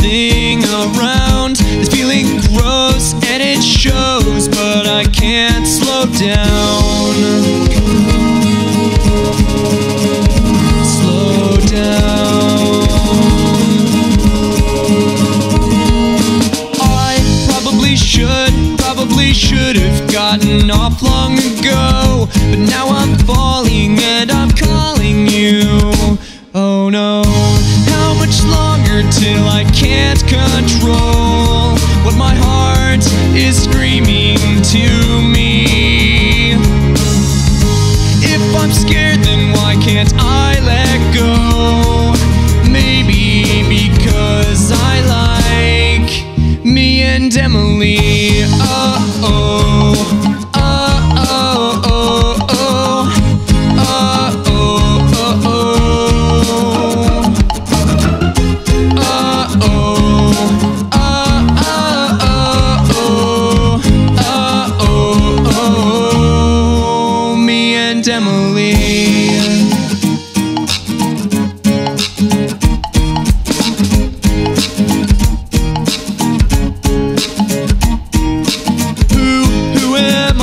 messing around. This feeling grows and it shows, but I can't slow down. Slow down. I probably should have gotten off long ago, but now I'm falling and I'm calling you. Oh no, how much longer till I can't control what my heart is screaming to me? If I'm scared, then why can't I let go? Maybe because I like me and Emily. Oh-oh. Emily. Who am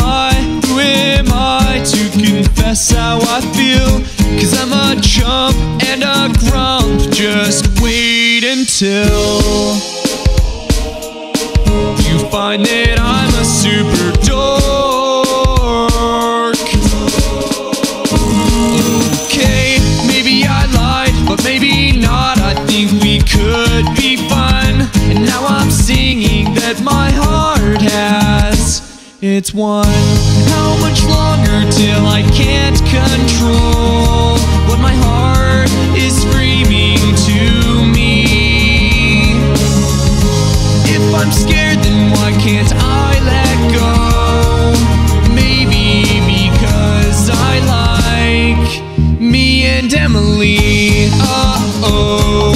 I to confess how I feel? 'Cause I'm a chump and a grump. Just wait until you find that I'm a super dork. But maybe not, I think we could be fun. And now I'm singing that my heart has, it's won. How much longer till I can't control what my heart is screaming to me? If I'm scared, then why can't I let go? Maybe because I like me and Emily. Oh.